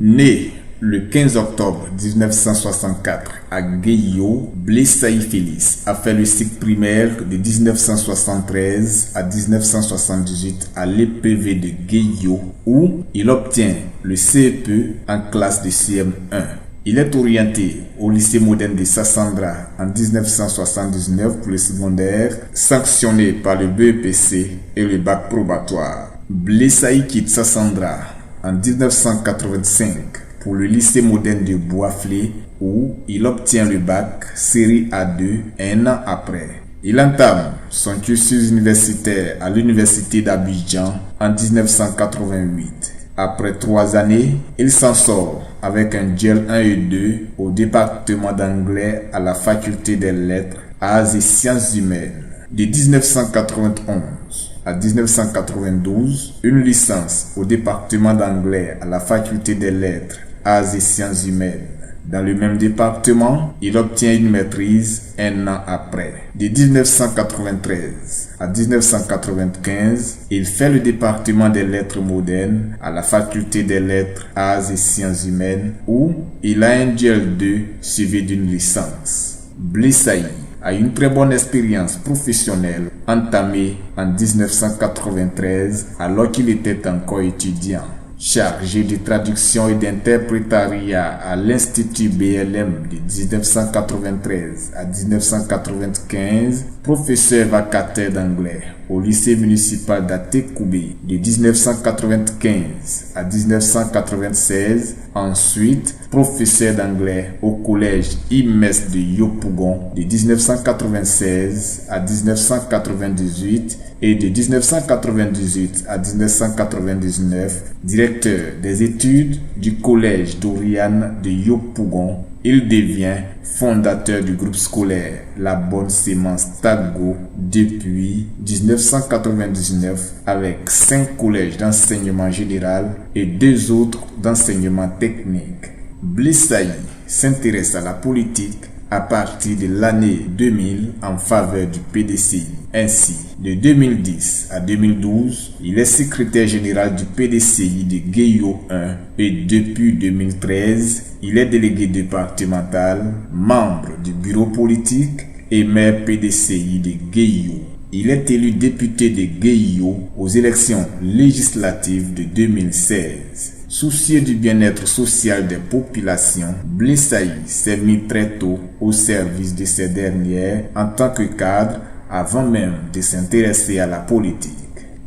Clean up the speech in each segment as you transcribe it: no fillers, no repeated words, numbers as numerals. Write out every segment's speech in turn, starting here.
Né le 15 octobre 1964 à Guéyo, Blaise Saï Félix a fait le cycle primaire de 1973 à 1978 à l'EPV de Guéyo où il obtient le CEP en classe de CM1. Il est orienté au lycée moderne de Sassandra en 1979 pour le secondaire, sanctionné par le BEPC et le bac probatoire. Blaise Saï quitte Sassandra en 1985 pour le lycée moderne de Boisflé où il obtient le bac série A2 un an après. Il entame son cursus universitaire à l'université d'Abidjan en 1988. Après 3 années, il s'en sort avec un DEL 1 et 2 au département d'anglais à la faculté des lettres, arts et sciences humaines. De 1991 à 1992, une licence au département d'anglais à la faculté des lettres, arts et sciences humaines. Dans le même département, il obtient une maîtrise un an après. De 1993 à 1995, il fait le département des lettres modernes à la faculté des lettres, arts et sciences humaines où il a un DEL 2 suivi d'une licence. Blaise Saï a une très bonne expérience professionnelle entamée en 1993 alors qu'il était encore étudiant. Chargé de traduction et d'interprétariat à l'Institut BLM de 1993 à 1995, professeur vacataire d'anglais au lycée municipal d'Atekoubé de 1995 à 1996, ensuite professeur d'anglais au collège IMES de Yopougon de 1996 à 1998 et de 1998 à 1999, directeur des études du collège d'Oriane de Yopougon. Il devient fondateur du groupe scolaire La Bonne Sémence Tago depuis 1999 avec 5 collèges d'enseignement général et 2 autres d'enseignement technique. Blaise Saï s'intéresse à la politique à partir de l'année 2000 en faveur du PDCI. Ainsi, de 2010 à 2012, il est secrétaire général du PDCI de Guéyo 1 et depuis 2013, il est délégué départemental, membre du bureau politique et maire PDCI de Guéyo. Il est élu député de Guéyo aux élections législatives de 2016. Soucieux du bien-être social des populations, Blaise Saï s'est mis très tôt au service de ces dernières en tant que cadre avant même de s'intéresser à la politique.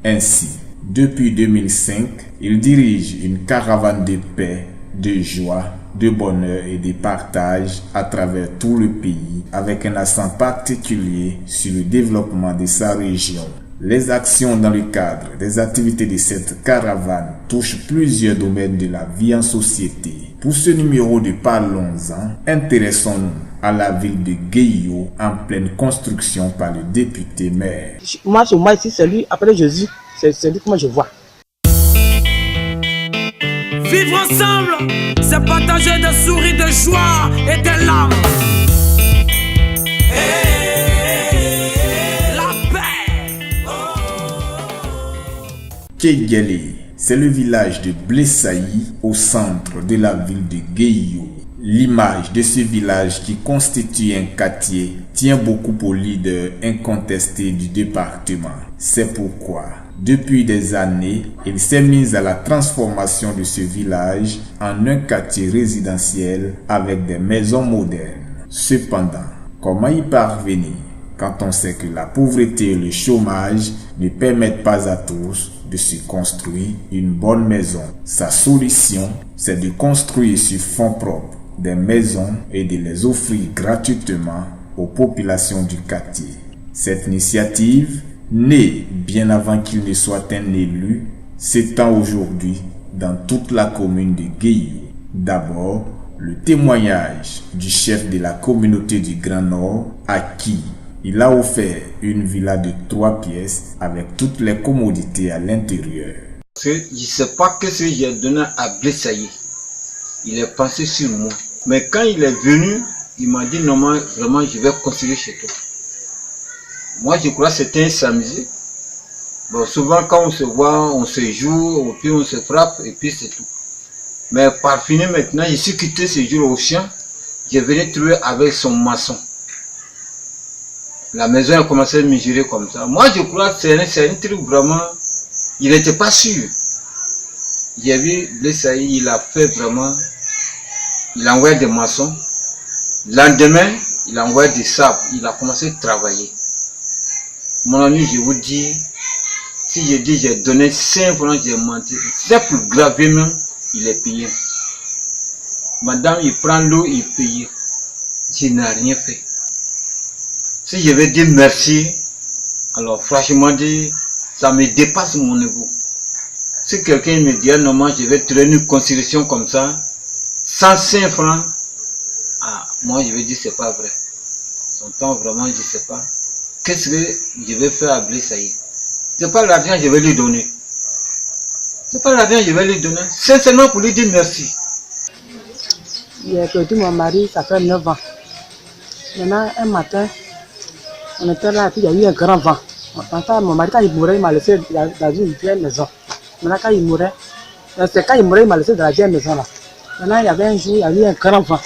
Ainsi, depuis 2005, il dirige une caravane de paix, de joie, de bonheur et de partage à travers tout le pays avec un accent particulier sur le développement de sa région. Les actions dans le cadre des activités de cette caravane touchent plusieurs domaines de la vie en société. Pour ce numéro de Parlons-en, intéressons-nous à la ville de Guéyo en pleine construction par le député maire. Moi ici, c'est lui, après Jésus, c'est lui que moi je vois. Vivre ensemble, c'est partager des souris de joie et des larmes. Kéguélé, c'est le village de Blaise Saï au centre de la ville de Guéyo. L'image de ce village qui constitue un quartier tient beaucoup au leader incontesté du département. C'est pourquoi, depuis des années, il s'est mis à la transformation de ce village en un quartier résidentiel avec des maisons modernes. Cependant, comment y parvenir quand on sait que la pauvreté et le chômage ne permettent pas à tous de se construire une bonne maison? Sa solution, c'est de construire sur fonds propres des maisons et de les offrir gratuitement aux populations du quartier. Cette initiative, née bien avant qu'il ne soit un élu, s'étend aujourd'hui dans toute la commune de Guéyo. D'abord, le témoignage du chef de la communauté du Grand Nord à qui il a offert une villa de 3 pièces avec toutes les commodités à l'intérieur. Je ne sais pas ce que j'ai donné à Blaise Saï. Il est passé sur moi. Mais quand il est venu, il m'a dit non, vraiment je vais construire chez toi. Moi je crois que c'était un samedi. Bon, souvent quand on se voit, on se joue, puis on se frappe et puis c'est tout. Mais par fini maintenant, je suis quitté ce jour au champ. Je venais trouver avec son maçon. La maison a commencé à mesurer comme ça. Moi, je crois que c'est un truc vraiment... Il n'était pas sûr. J'ai vu Blessaï, il a fait vraiment... Il a envoyé des maçons. Le lendemain, il a envoyé des sables. Il a commencé à travailler. Mon ami, je vous dis, si je dis j'ai donné 5 francs, j'ai menti. C'est pour graver même, il est payé. Madame, il prend l'eau, il paye. Je n'ai rien fait. Si je vais dire merci, alors franchement, ça me dépasse mon niveau. Si quelqu'un me dit, non, moi, je vais traîner une constitution comme ça, 105 francs, ah, moi, je vais dire, c'est pas vrai. Son temps, vraiment, je ne sais pas. Qu'est-ce que je vais faire à Blessaï? C'est pas l'argent que je vais lui donner. C'est pas l'argent que je vais lui donner. C'est seulement pour lui dire merci. Il a perdu mon mari, ça fait 9 ans. Maintenant, un matin, on était là, et puis il y a eu un grand vent. Mon mari, quand il mourait, il m'a laissé dans une vieille maison. Maintenant, quand il mourait, il m'a laissé dans la vieille maison là. Maintenant, il y avait un jour, il y a eu un grand vent.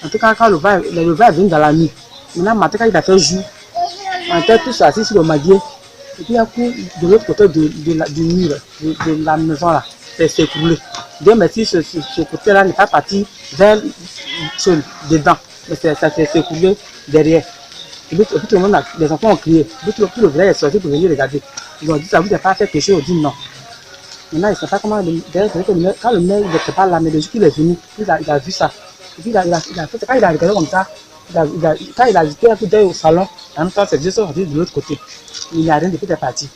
En tout cas, quand le vent est venu dans la nuit. Maintenant, matin, quand il a fait jour, on était tous assis sur le magier. Et puis, un coup, de l'autre côté du mur, de la maison là, c'est écroulé. Dieu merci, ce côté-là n'est pas parti vers dedans, mais ça s'est écoulé derrière. Et puis, tout le monde, les enfants ont crié. Tout le village est sorti pour venir regarder. Ils ont dit, ça vous a pas fait quelque chose? On dit non. Maintenant, il ne sait pas comment. Quand le maire n'était pas là, mais le jour qu'il est venu, il a vu ça. Et puis, il a fait, quand il a regardé comme ça, quand il a jeté un coup d'œil au salon, en même temps, c'est juste sorti de l'autre côté. Il n'y a rien depuis qu'il est parti.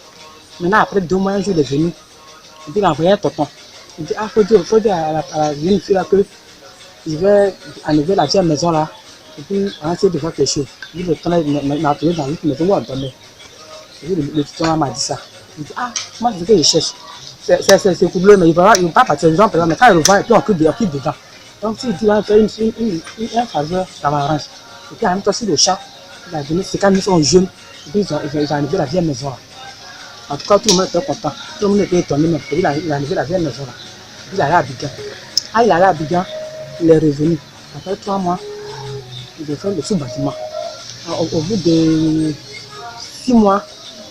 Maintenant, après 2 mois, un jour, il est venu. Et puis, il a envoyé un tonton. Il dit, ah, faut dire à la jeune fille là que je vais enlever la vieille maison là. Et puis, on a essayé de faire quelque chose. Il m'a appelé dans une maison où on dormait. Et puis, le tuteur m'a dit ça. Il dit, ah, moi, c'est ce que je cherche. C'est couplé, mais il ne va pas partir. Les gens, mais quand il revient, et puis on coupe dedans. Donc, s'il dit, il va faire une faveur, ça m'arrange. Et puis, en même temps, sur le champ, il a donné, c'est quand ils sont jeunes, et puis ils ont enlevé la vieille maison là. En tout cas, tout le monde était content. Tout le monde était étonné, mais il a enlevé la vieille maison là. Et puis, il allait à Abidjan. Ah, il allait à Abidjan, il est revenu. Après 3 mois, il a fait le sous-bâtiment. Au bout de 6 mois,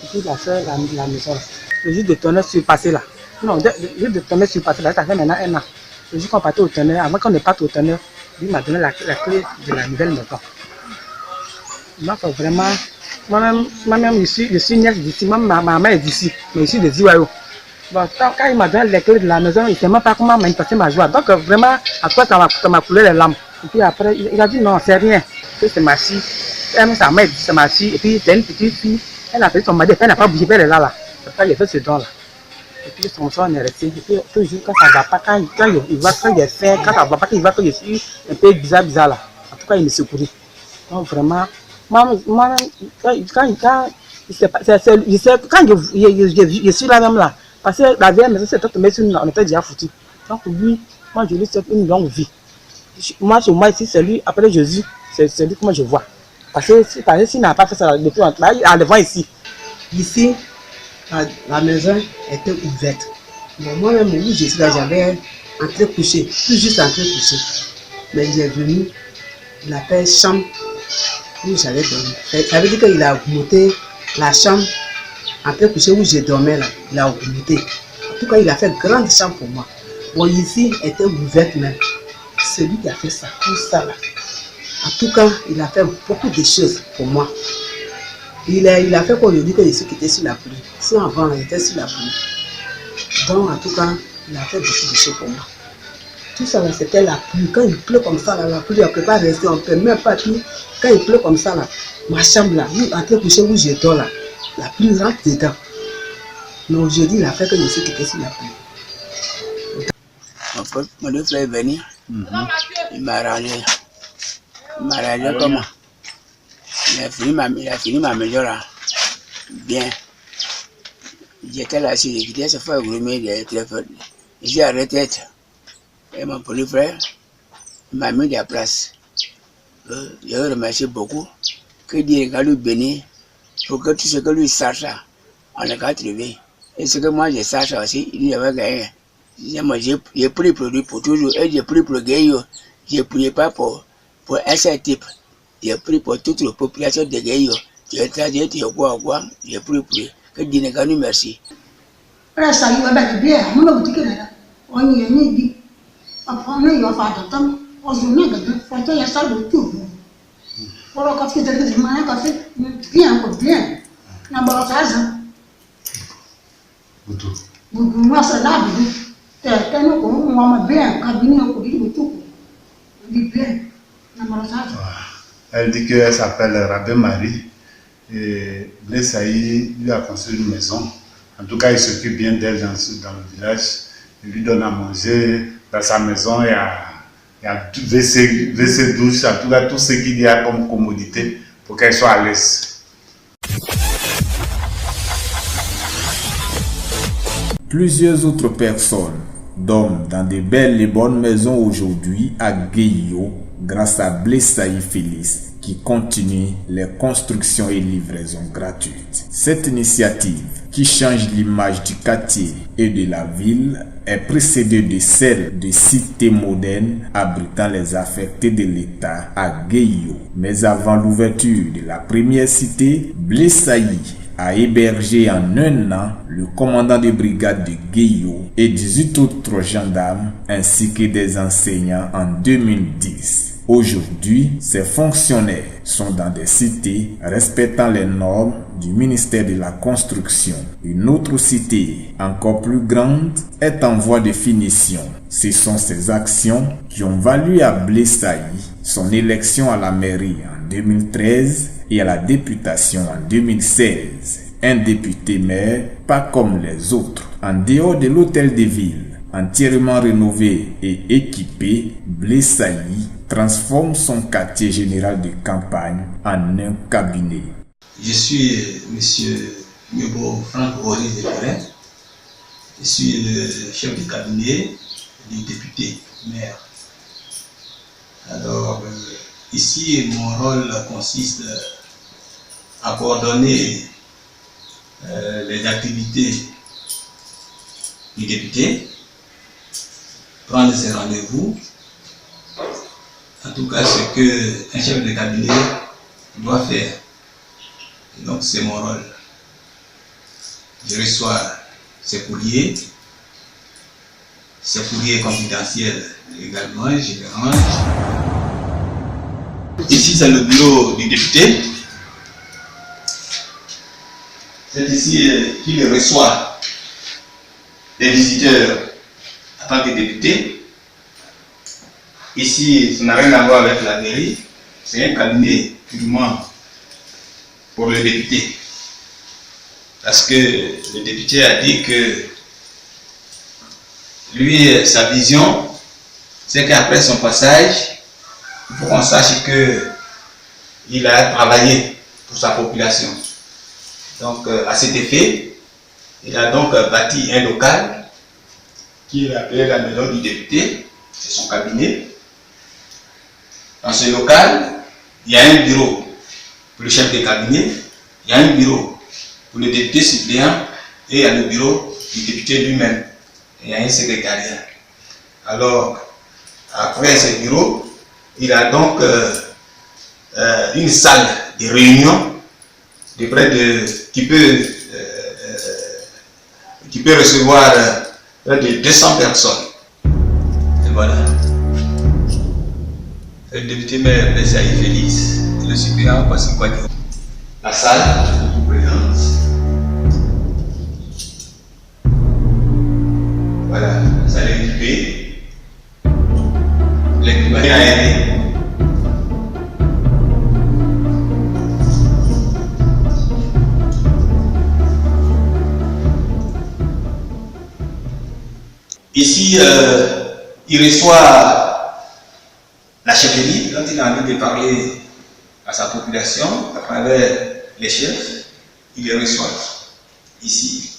et puis il a fait la maison là. Le jour de tonnerre surpassé là. Non, le jour de tonnerre surpassé là, ça fait maintenant 1 an. Le jour qu'on partait au tonnerre, avant qu'on ne parte au tonnerre, lui m'a donné la clé de la nouvelle maison. Moi, vraiment, moi-même, je suis nièce d'ici, ma maman est d'ici, mais je suis de Ziwayo. Bon, quand il m'a donné les clés de la maison, il ne sait même pas comment manifester ma joie. Donc, vraiment, à quoi ça m'a coulé les larmes. Et puis après, il a dit non, c'est rien. C'est ma fille. Elle, sa mère dit c'est ma fille. Et puis, c'est une petite fille. Elle a fait son mari, elle n'a pas bougé, elle est là. C'est pour ça qu'il a fait ce don-là. Et puis, son soin est resté. Et puis, toujours, quand ça ne va pas, quand il va, quand il est fait, quand ça ne va pas, qu'il va faire, je suis un peu bizarre là. En tout cas, il me secourit. Donc, vraiment, moi, quand je suis là même là, parce que la vieille maison, c'est tombé sur nous, on était déjà foutus. Donc, pour lui, moi, je lui souhaite une longue vie. Moi, chez moi, ici, c'est lui, après Jésus, c'est lui que moi je vois. Parce que s'il n'a pas fait ça depuis longtemps, il a le vent ici. Ici, la maison était ouverte. Bon, moi-même, oui, je suis là, j'avais entré couché, tout juste entré couché. Mais il est venu, il a fait chambre où j'allais dormir. Ça veut dire qu'il a augmenté la chambre entré couché où je dormais là. Il a augmenté. En tout cas, il a fait grande chambre pour moi. Bon, ici, elle était ouverte même. C'est lui qui a fait ça, tout ça là. En tout cas, il a fait beaucoup de choses pour moi. Il a fait qu'on lui dit que je suis quitté sur la pluie. Si avant, il était sur la pluie. Donc, en tout cas, il a fait beaucoup de choses pour moi. Tout ça là, c'était la pluie. Quand il pleut comme ça, là, la pluie, on ne peut pas rester, on ne peut même pas tenir. Quand il pleut comme ça, là, ma chambre là, en train de coucher où je dors là, la pluie rentre dedans. Mais aujourd'hui, il a fait que je suis quitté sur la pluie. Mon deux frères est venu. Il m'a arrangé. Il m'a arrangé comment? Il a fini ma maison là. Bien. J'étais là, j'ai quitté ce frère Gourmet, il a été fait. J'ai arrêté. Et mon petit frère m'a mis de la place. Je le remercie beaucoup. Que Dieu va lui bénir pour que tout ce que lui sache, on a qu'à trouver. Et ce que moi je sache aussi, il avait gagné. J'ai pris le produit pour toujours et j'ai pris pour Guéyo. J'ai pris pas pour un seul type. J'ai pris pour toute la population de Guéyo. J'ai traduit, j'ai pris pour que Dieu nous merci. Ça y est, bien, mon petit là. On y est dit. Après, on y a fait de temps. On se met de faire un salle de tout. Pour le café de l'humain, café, bien, bien. N'a pas ça. Moi, c'est là, elle dit qu'elle s'appelle Rabé Marie et Blaise Saï lui a construit une maison. En tout cas, il s'occupe bien d'elle dans le village. Il lui donne à manger dans sa maison. Il y a WC douche, en tout cas tout ce qu'il y a comme commodité pour qu'elle soit à l'aise. Plusieurs autres personnes dorment dans de belles et bonnes maisons aujourd'hui à Guéyo grâce à Blaise Saï Félix qui continue les constructions et livraisons gratuites. Cette initiative qui change l'image du quartier et de la ville est précédée de celle de cités modernes abritant les affectés de l'État à Guéyo. Mais avant l'ouverture de la première cité, Blaise Saï a hébergé en un an le commandant de brigade de Guéyo et 18 autres gendarmes ainsi que des enseignants en 2010. Aujourd'hui, ces fonctionnaires sont dans des cités respectant les normes du ministère de la Construction. Une autre cité, encore plus grande, est en voie de finition. Ce sont ces actions qui ont valu à Blaise Saï son élection à la mairie en 2013 et à la députation en 2016. Un député maire, pas comme les autres. En dehors de l'hôtel de ville, entièrement rénové et équipé, Blaise Saï transforme son quartier général de campagne en un cabinet. Je suis M. Myobo Franck Henri de Pelin. Je suis le chef de cabinet du député maire. Alors, ici, mon rôle consiste à coordonner les activités du député, prendre ses rendez-vous, en tout cas ce qu'un chef de cabinet doit faire. Et donc c'est mon rôle. Je reçois ces courriers confidentiels également, je les range. Ici c'est le bureau du député. C'est ici qu'il reçoit les visiteurs en tant que député. Ici, ça n'a rien à voir avec la mairie. C'est un cabinet purement pour le député. Parce que le député a dit que lui, sa vision, c'est qu'après son passage, il faut qu'on sache qu'il a travaillé pour sa population. Donc, à cet effet, il a donc bâti un local qu'il a appelé la maison du député, c'est son cabinet. Dans ce local, il y a un bureau pour le chef de cabinet, il y a un bureau pour le député suppléant et il y a le bureau du député lui-même. Il y a un secrétariat. Alors, après ce bureau, il a donc une salle de réunion de près de qui peut recevoir près de 200 personnes. Et voilà. Le député maire Blaise Saï Félix, le suppléant Kwasi Kwadjo. La salle vous présente. Voilà, la salle est équipée. L'équipement est aéré. Ici, il reçoit la chefferie, quand il a envie de parler à sa population, à travers les chefs, il les reçoit ici.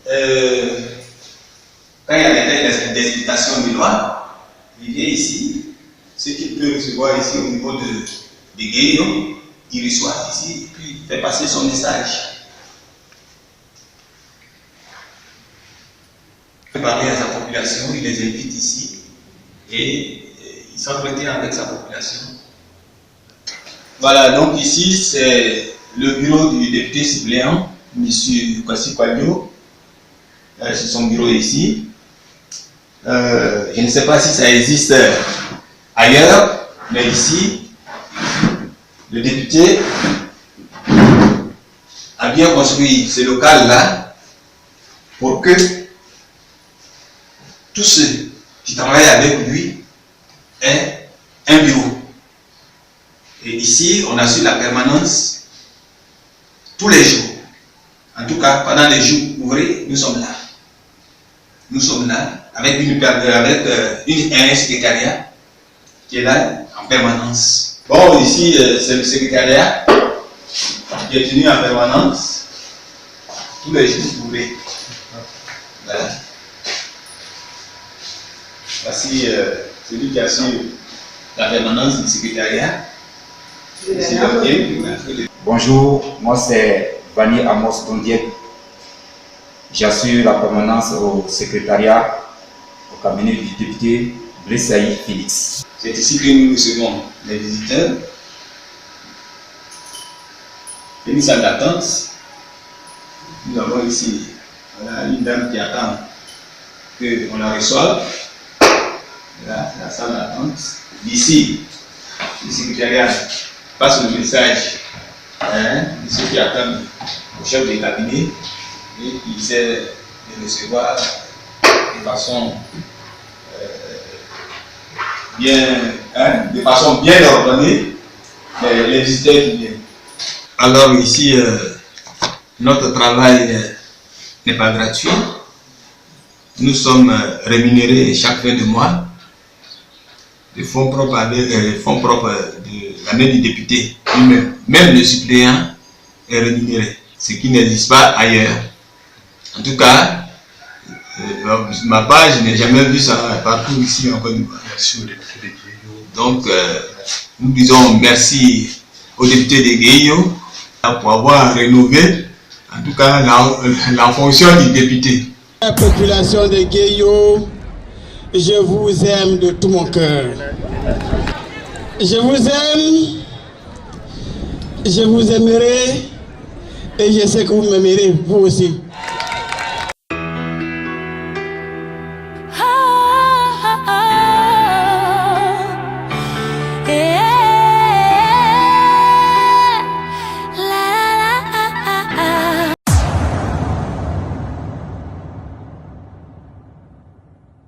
Quand il y a des explications de loi, il vient ici. Ce qu'il peut recevoir ici au niveau de Guéyo, il reçoit ici, et puis il fait passer son message. Parler à sa population, il les invite ici et il s'entretient avec sa population. Voilà, donc ici c'est le bureau du député suppléant, M. Kwasi Kwadwo. C'est son bureau ici. Je ne sais pas si ça existe ailleurs, mais ici, le député a bien construit ce local-là pour que tous ceux qui travaillent avec lui aient un bureau. Et ici, on assure la permanence tous les jours. En tout cas, pendant les jours ouvrés, nous sommes là. Nous sommes là avec un secrétariat qui est là en permanence. Bon, ici, c'est le secrétariat qui est tenu en permanence tous les jours ouvrés. Voilà. Voici celui qui assure la permanence du secrétariat. Bonjour, moi c'est Vani Amos Dondiek. J'assure la permanence au secrétariat au cabinet du député Blaise Félix. C'est ici que nous recevons les visiteurs. Et nous sommes d'attente. Nous avons ici une dame qui attend qu'on la reçoive. La salle d'attente. D'ici, le secrétariat passe le message de ceux qui attendent au chef de cabinet et qui essaie de recevoir de façon bien ordonnée les visiteurs qui viennent. Alors ici, notre travail n'est pas gratuit. Nous sommes rémunérés chaque fin de mois. Les fonds propres de l'année du député lui-même. Même le suppléant est rémunéré, ce qui n'existe pas ailleurs. En tout cas, ma part, je n'ai jamais vu ça partout ici en Côte d'Ivoire. Donc, nous disons merci au député de Guéyo pour avoir rénové, en tout cas, la fonction du député. La population de Guéyo, je vous aime de tout mon cœur. Je vous aime, je vous aimerai et je sais que vous m'aimerez vous aussi.